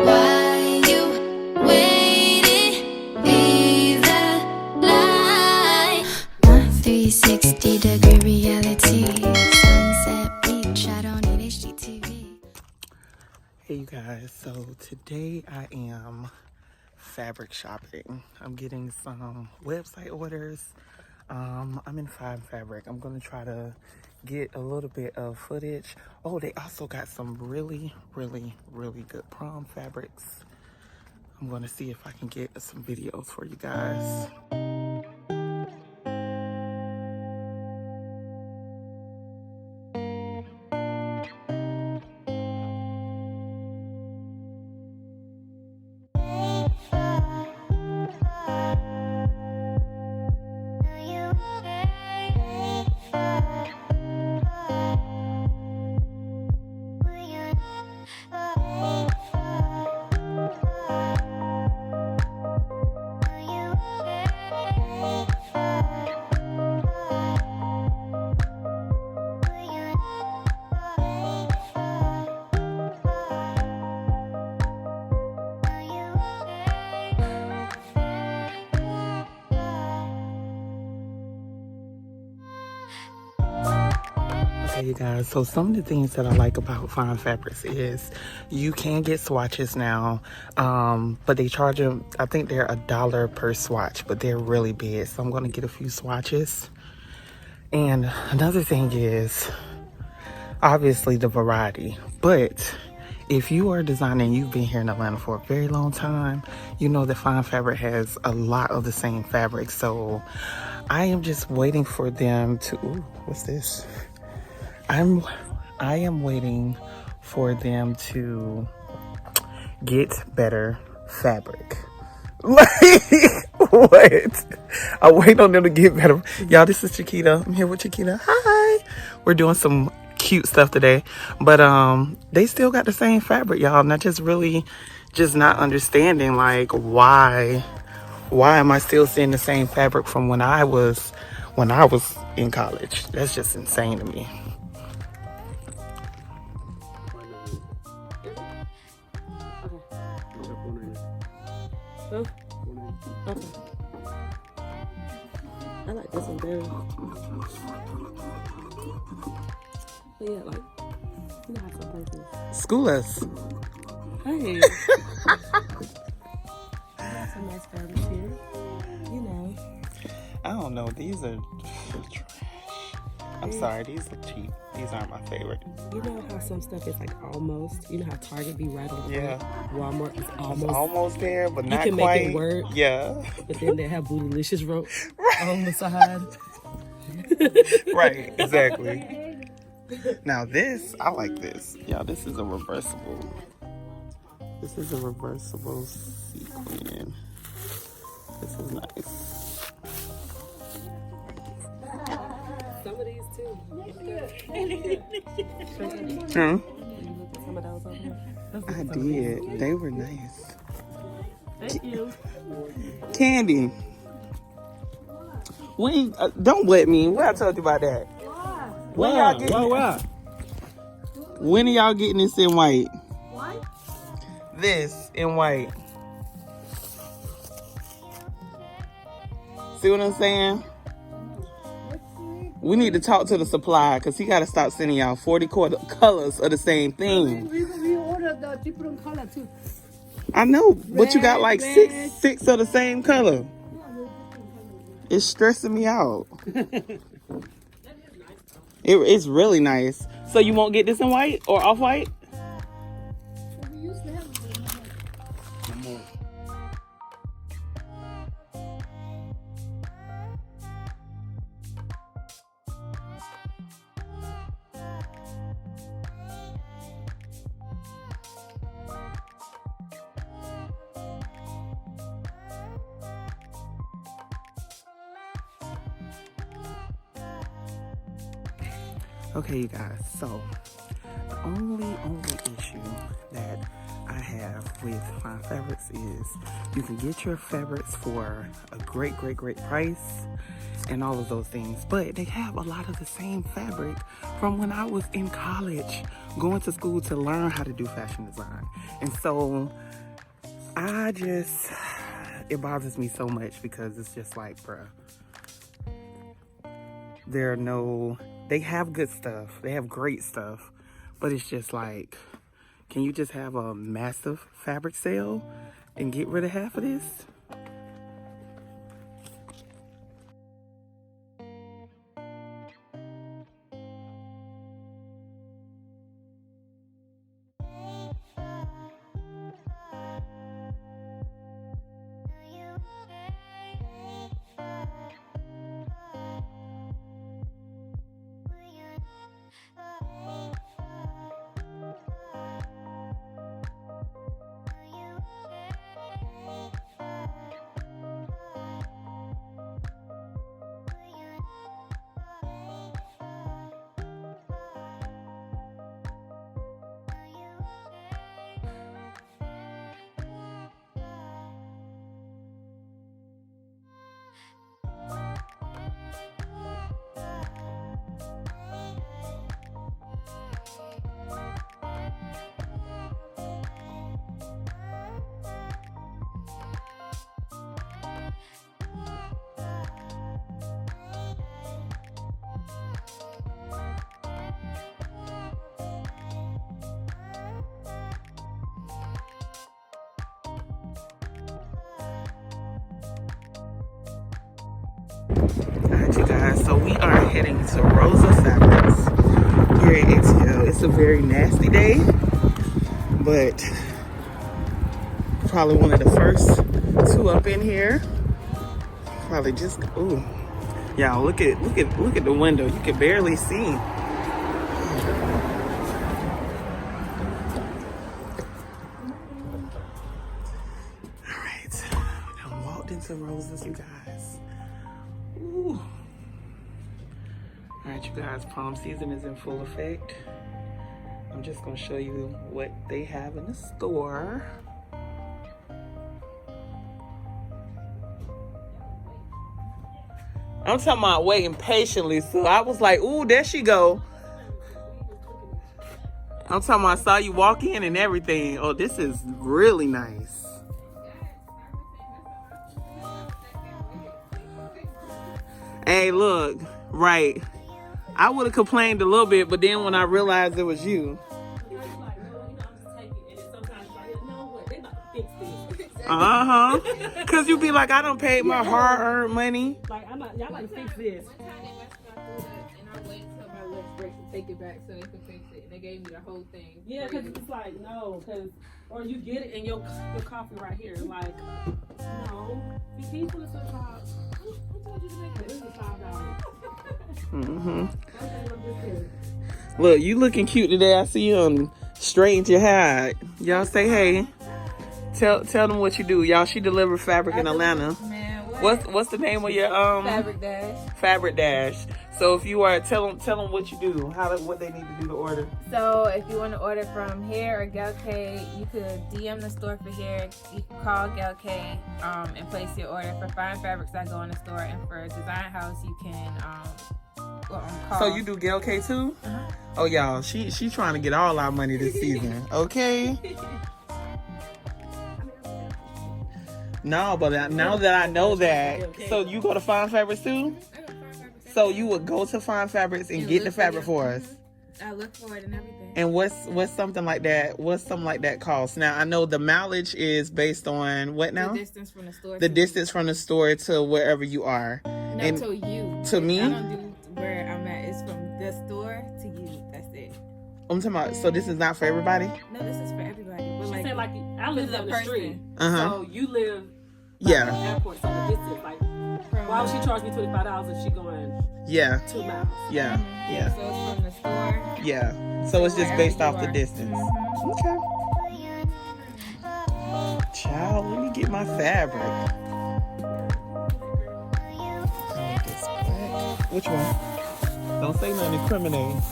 Why you waiting? Be the light. My 360-degree reality. Sunset beach. I don't need HGTV. Hey you guys, so today I am fabric shopping. I'm getting some website orders. I'm in Fine Fabric. I'm gonna try to get a little bit of footage. Oh, they also got some really good prom fabrics. I'm gonna see if I can get some videos for you guys. Okay, you guys, so some of the things that I like about Fine Fabrics is you can get swatches now, but they charge them, I think they're $1 per swatch, but they're really big, so I'm going to get a few swatches. And another thing is obviously the variety, but if you are designing, you've been here in Atlanta for a very long time, you know that Fine Fabric has a lot of the same fabric, so I am just waiting for them to, ooh, what's this? I am waiting for them to get better fabric. Like, what? I wait on them to get better. Y'all, this is Chiquita. I'm here with Chiquita. Hi. We're doing some cute stuff today. But they still got the same fabric, y'all. And I just really just not understanding, like, why am I still seeing the same fabric from when I was in college? That's just insane to me. Okay. I like this one better. But yeah, like, you know how some places. School us. Hey. I got some nice fabrics here. You know. I don't know. These are trash. I'm sorry. These look cheap. These aren't my favorite. You know how some stuff is like almost. You know how Target be right on the Yeah. Walmart is almost. It's almost there, but not you can quite. make it work. Yeah. But then they have Bootylicious rope on the side. Right. Exactly. Now this, I like this. Yeah, this is a reversible. This is a reversible sequin. This is nice. Some of these too. Some of those over here. I did. They were nice. Thank you. Candy. When don't wet me. What I told you about that? When y'all getting When are y'all getting this in white? What? This in white. See what I'm saying? We need to talk to the supplier because he got to stop sending y'all 40 colors of the same thing. We ordered the different color too. I know, but you got like red. six of the same color. It's stressing me out. It's really nice. So you won't get this in white or off-white? We used to have it. Okay, you guys, so the only issue that I have with Fine Fabrics is you can get your fabrics for a great price and all of those things, but they have a lot of the same fabric from when I was in college going to school to learn how to do fashion design. And so it bothers me so much because it's just like, bruh, they have good stuff. They have great stuff. But it's just like, can you just have a massive fabric sale and get rid of half of this? Alright, you guys, so we are heading to Rosa Fabrics here at ATL. It's a very nasty day, but probably one of the first two up in here. Probably just, ooh, y'all, look at the window. You can barely see. Alright, I walked into Rosa's, you guys. Ooh. All right, you guys, prom season is in full effect. I'm just gonna show you what they have in the store. I'm talking about waiting patiently, so I was like, ooh, there she go. I'm talking about I saw you walk in and everything. Oh, this is really nice. Hey, look, right. I would have complained a little bit, but then when I realized it was you. Uh-huh. Because you be like, I done paid my hard-earned money. Like, y'all like fix this. One time they messed my food up, and I waited till my lunch break to take it back so they could fix it. And they gave me the whole thing. Yeah, because it's like, no, or you get it and your coffee right here. Like, no. Can you put this on top? Who told you to make it? This is $5. Mm-hmm. Okay, Look, you looking cute today. I see you on straightened your hair. Y'all say hey. Tell them what you do, y'all. She delivered fabric in Atlanta. Man, What's the name of your Fabric Dash. Fabric Dash. So if you are tell them what you do, what they need to do to order. So if you want to order from Hair or Gal K, you could DM the store for Hair. You can call Gal K and place your order. For fine fabrics, I go in the store, and for Design House, you can call. So you do Gal K too? Uh-huh. Oh y'all, she trying to get all our money this season. Okay. No, but now that I know that, so you go to Fine Fabrics too? I go to Fine Fabrics. So you would go to Fine Fabrics and get the fabric for us. I look for it and everything. And what's something like that? What's something like that cost? Now I know the mileage is based on what now? The distance from the store. The distance from the store to wherever you are. No, and to you. to me? I don't do where I'm at. It's from the store to you. That's it. I'm talking about. So this is not for everybody. No, this is for everybody. But She said, like, I live the down the person. street. Uh-huh. So you live Yeah. by the airport, so the distance, like, why would she charge me $25 if she going Yeah. 2 miles? Yeah. Yeah. So it's from the store. Yeah. So it's just based off the distance. Okay. Child, let me get my fabric. Which one? Don't say nothing incriminating.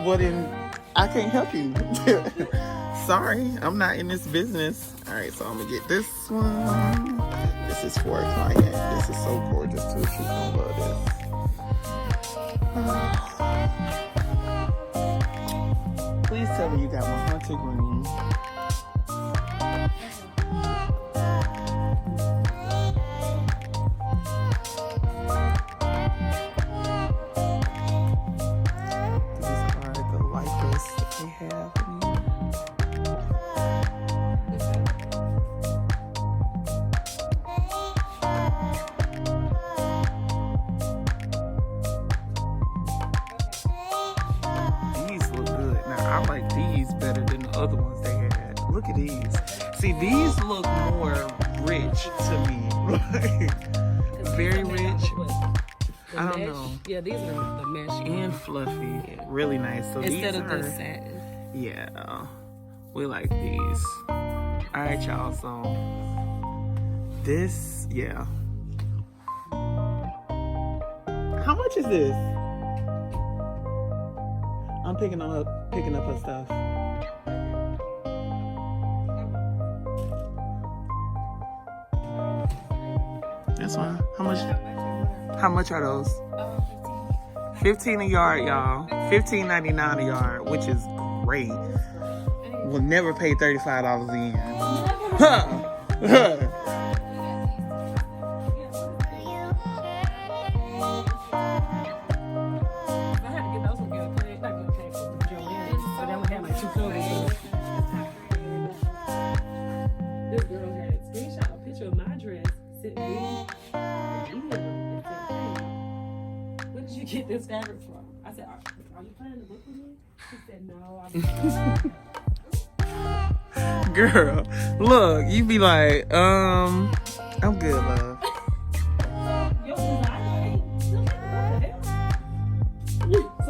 Well then, I can't help you. Sorry, I'm not in this business. All right, so I'm gonna get this one. This is for a client. This is so gorgeous too. She's gonna love this. Please tell me you got my hunter green. These are the lighters that they have in here. These look good. Now I like these better than the other ones they had. Look at these. See, these look more rich to me. Very rich. I don't know. Yeah, these are the mesh And fluffy. Really nice. So instead these of are, the satin. yeah, we like these. All right, y'all. So this, yeah. How much is this? I'm picking up her stuff. That's fine. How much are those? 15 a yard, y'all. $15.99 a yard, which is great. We'll never pay $35 a yen. Huh. I had to get those from Joanne, not Joanne, but they would have like 2 colors. This girl had a screenshot a picture of my dress, sent me. Where did you get this fabric from? I said, are you planning to book with me? She said, no, I'm Girl, look, you be like, I'm good, love. Your design, what the hell?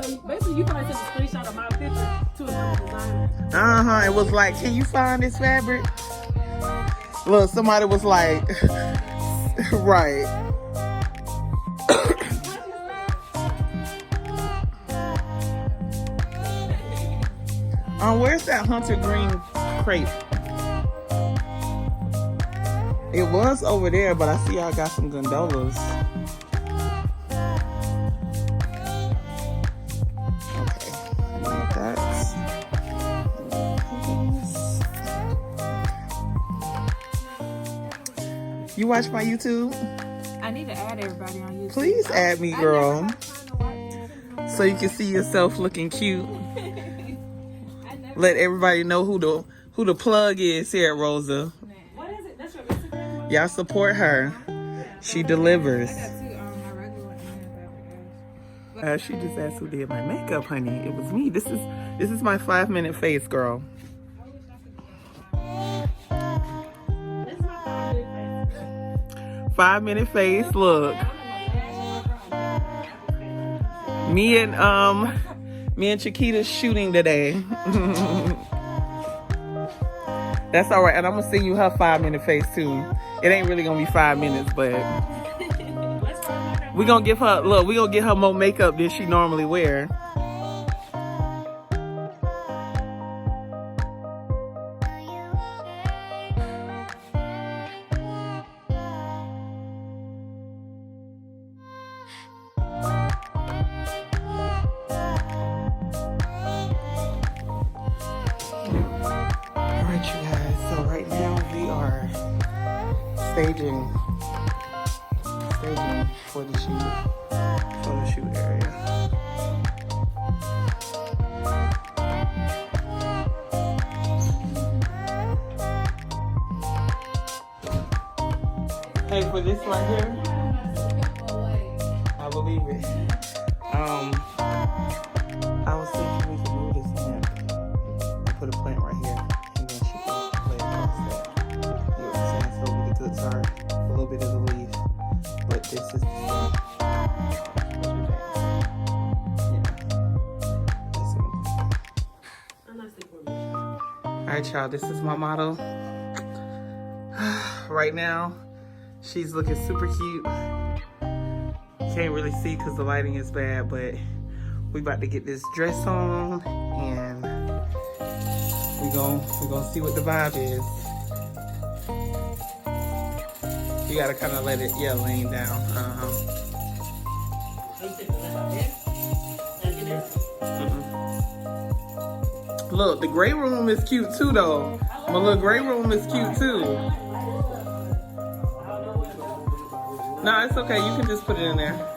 So basically, you probably took a screenshot of my picture to another designer. It was like, can you find this fabric? Look, somebody was like, right. Where's that hunter green crepe? It was over there, but I see y'all got some gondolas. Okay, I need that. You watch my YouTube? I need to add everybody on YouTube. Please add me, girl, so you can see yourself looking cute. Let everybody know who the plug is here at Rosa. What is it? That's your Instagram? Y'all support her. She delivers. I got 2 my regular one and fabric. She just asked who did my makeup, honey. It was me. This is my 5-minute face, girl. This is my 5-minute face. Look, me and Chiquita's shooting today. That's all right, and I'm gonna send you her 5-minute face too. It ain't really gonna be 5 minutes, but we gonna give her more makeup than she normally wear. Alright, you guys, so right now we are staging for the photo shoot area. Hey, for this right here, I believe it. I was thinking we could move this lamp and put a plant right here, and then she can play across that. You know what I'm saying? So we get to the start, a little bit of the leaf, but this is the stem. What you think? Yeah. Alright, y'all, this is my model. Right now, she's looking super cute. Can't really see because the lighting is bad, but we about to get this dress on and we gonna see what the vibe is. You gotta kind of let it, lean down. Look, the gray room is cute too, though. My little gray room is cute too. No, it's okay. You can just put it in there.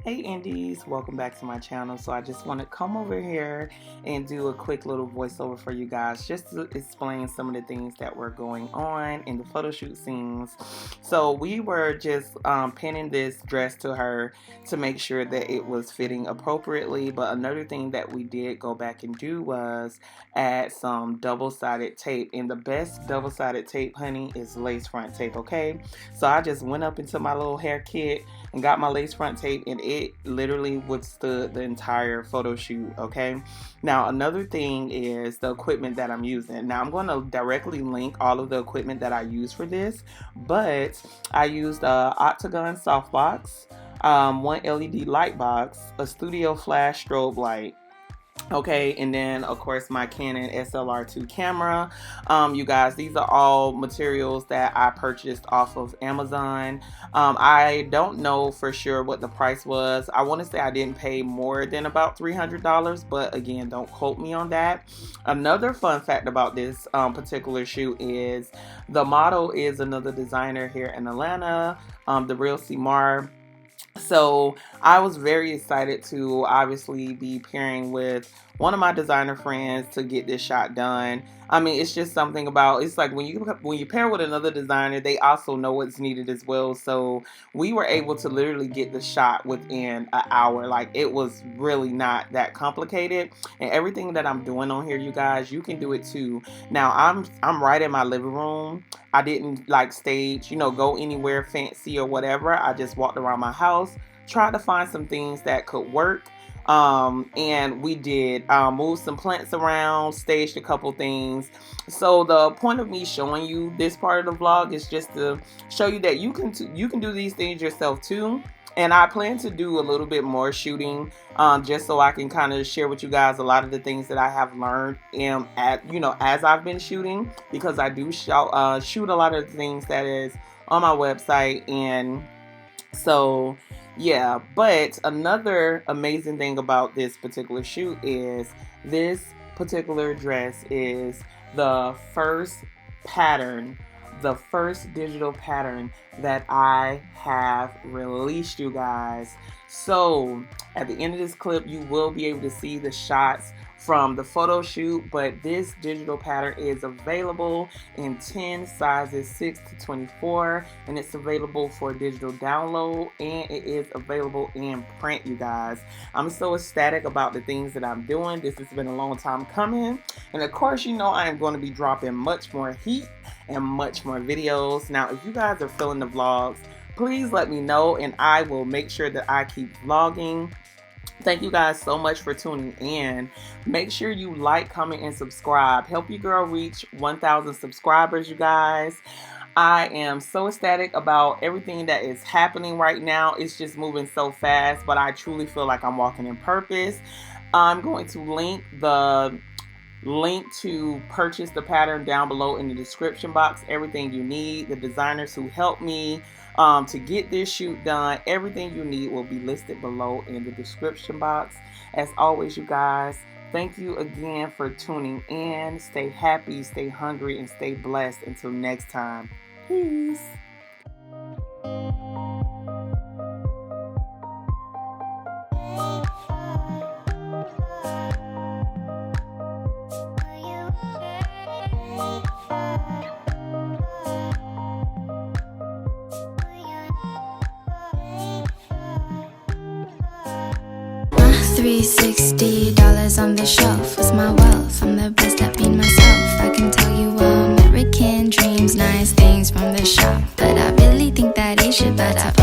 Hey Indies, welcome back to my channel. So I just want to come over here and do a quick little voiceover for you guys, just to explain some of the things that were going on in the photo shoot scenes. So we were just pinning this dress to her to make sure that it was fitting appropriately. But another thing that we did go back and do was add some double-sided tape, and the best double-sided tape, honey, is lace front tape. Okay, so I just went up into my little hair kit and got my lace front tape, and it literally withstood the entire photo shoot. Okay, now another thing is the equipment that I'm using. Now I'm going to directly link all of the equipment that I use for this, but I used a Octagon softbox, one LED light box, a studio flash strobe light. Okay, and then of course my Canon SLR2 camera. You guys, these are all materials that I purchased off of Amazon. I don't know for sure what the price was. I want to say I didn't pay more than about $300, but again, don't quote me on that. Another fun fact about this particular shoot is the model is another designer here in Atlanta, the real Simar. So I was very excited to obviously be pairing with one of my designer friends to get this shot done. I mean, it's just something about, it's like when you pair with another designer, they also know what's needed as well. So we were able to literally get the shot within an hour. Like, it was really not that complicated. And everything that I'm doing on here, you guys, you can do it too. Now I'm right in my living room. I didn't like stage, go anywhere fancy or whatever. I just walked around my house, tried to find some things that could work. And we did move some plants around, staged a couple things. So the point of me showing you this part of the vlog is just to show you that you can do these things yourself too. And I plan to do a little bit more shooting, just so I can kind of share with you guys a lot of the things that I have learned as I've been shooting, because I do shoot a lot of the things that is on my website. And so yeah, but another amazing thing about this particular shoot is this particular dress is the first pattern, the first digital pattern that I have released, you guys. So at the end of this clip, you will be able to see the shots from the photo shoot, but this digital pattern is available in 10 sizes, 6 to 24, and it's available for digital download, and it is available in print, you guys. I'm so ecstatic about the things that I'm doing. This has been a long time coming, and of course, I am going to be dropping much more heat and much more videos. Now, if you guys are feeling the vlogs, please let me know, and I will make sure that I keep vlogging. Thank you guys so much for tuning in. Make sure you like, comment, and subscribe. Help your girl reach 1,000 subscribers, you guys. I am so ecstatic about everything that is happening right now. It's just moving so fast, but I truly feel like I'm walking in purpose. I'm going to link to purchase the pattern down below in the description box. Everything you need, the designers who helped me to get this shoot done, everything you need will be listed below in the description box. As always, you guys, thank you again for tuning in. Stay happy, stay hungry, and stay blessed. Until next time, peace. $360 on the shelf was my wealth. I'm the best at being myself. I can tell you American dreams, nice things from the shop, but I really think that Asia better.